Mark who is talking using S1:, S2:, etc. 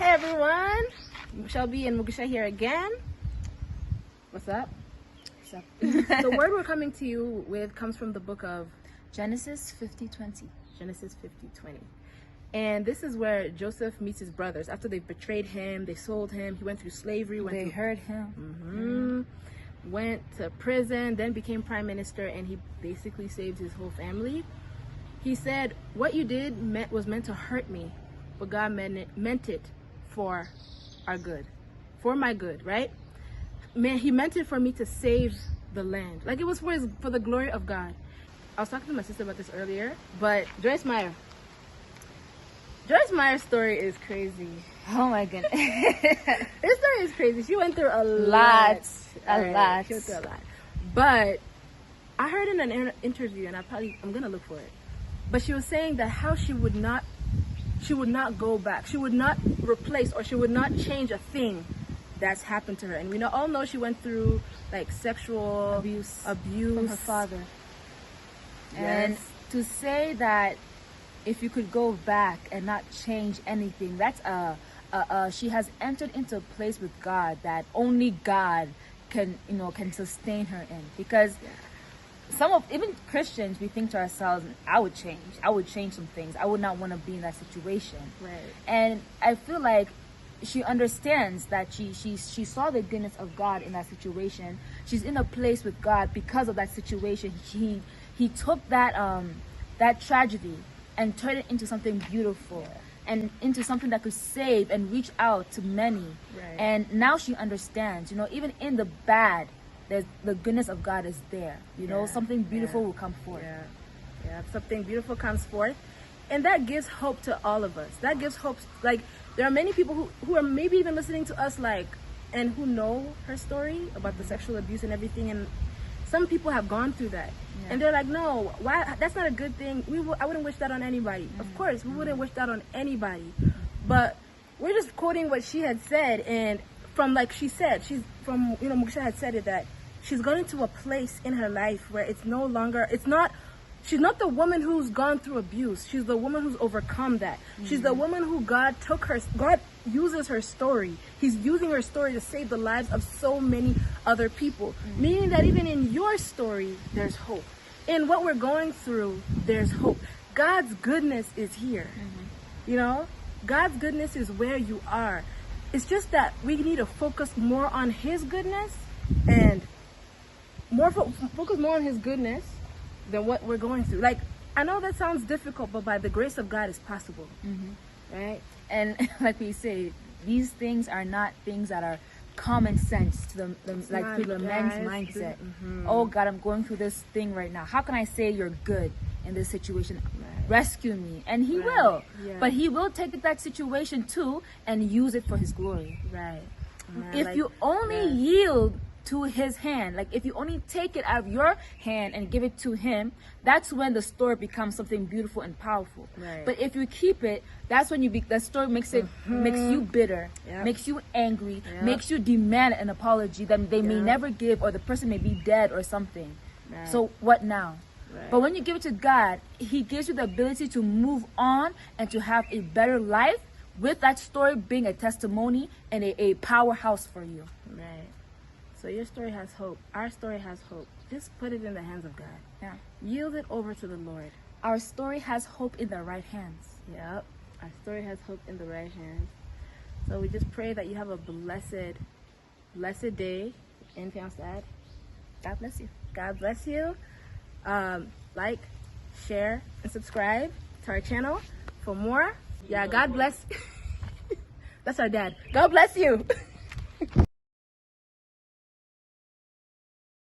S1: Hey everyone, Shelby and Mugisha here again. What's up? The word we're coming to you with comes from the book of
S2: Genesis 50:20.
S1: Genesis 50:20. And this is where Joseph meets his brothers. After they betrayed him, they sold him, he went through slavery.
S2: They hurt him.
S1: Went to prison, then became prime minister, and he basically saved his whole family. He said, what you did was meant to hurt me, but God meant it for our good, for my good, right? Man, he meant it for me to save the land. Like it was for the glory of God. I was talking to my sister about this earlier, but Joyce Meyer's story is crazy.
S2: Oh my goodness.
S1: Her story is crazy. She went through a lot. She went through a lot. But I heard in an interview, and I'm gonna look for it. But she was saying that how she would not go back. She would not replace, or she would not change a thing that's happened to her. And we all know she went through like sexual abuse
S2: from her father.
S1: Yes.
S2: And to say that if you could go back and not change anything, that's she has entered into a place with God that only God can sustain her in. Because even Christians, we think to ourselves, I would change some things. I would not want to be in that situation.
S1: Right. And
S2: I feel like she understands that she saw the goodness of God in that situation. She's in a place with God because of that situation. He took that tragedy and turned it into something beautiful, and into something that could save and reach out to many.
S1: Right.
S2: And now she understands, even in the bad, the goodness of God is there. Something beautiful will come forth.
S1: Yeah, something beautiful comes forth. And that gives hope to all of us. That gives hope. Like, there are many people who are maybe even listening to us, and who know her story about the sexual abuse and everything. And some people have gone through that. Yeah. And they're like, no, why? That's not a good thing. I wouldn't wish that on anybody. Of course, we wouldn't wish that on anybody. But we're just quoting what she had said. And Mugisha had said it, that she's gone into a place in her life where she's not the woman who's gone through abuse. She's the woman who's overcome that. She's the woman who God uses her story. He's using her story to save the lives of so many other people. Meaning that even in your story, there's hope. In what we're going through, there's hope. God's goodness is here. God's goodness is where you are. It's just that we need to focus more on His goodness and focus more on His goodness than what we're going through. Like, I know that sounds difficult, but by the grace of God, it's possible. Right?
S2: And like we say, these things are not things that are common sense to the men's mindset. Oh God, I'm going through this thing right now. How can I say you're good in this situation? Rescue me. And He will. Yeah. But He will take that situation too and use it for His glory.
S1: Right.
S2: If you only yield to His hand, like if you only take it out of your hand and give it to Him, that's when the story becomes something beautiful and powerful.
S1: Right.
S2: But if you keep it, that's when the story makes you bitter, makes you angry, makes you demand an apology that they may never give, or the person may be dead or something. Right. So what now? Right. But when you give it to God, He gives you the ability to move on and to have a better life, with that story being a testimony and a powerhouse for you.
S1: Right. So your story has hope. Our story has hope. Just put it in the hands of God.
S2: Yeah.
S1: Yield it over to the Lord.
S2: Our story has hope in the right hands.
S1: Yep. Our story has hope in the right hands. So we just pray that you have a blessed day. Anything else to add?
S2: God bless you.
S1: God bless you. Like, share, and subscribe to our channel for more. Yeah, God bless. That's our dad. God bless you.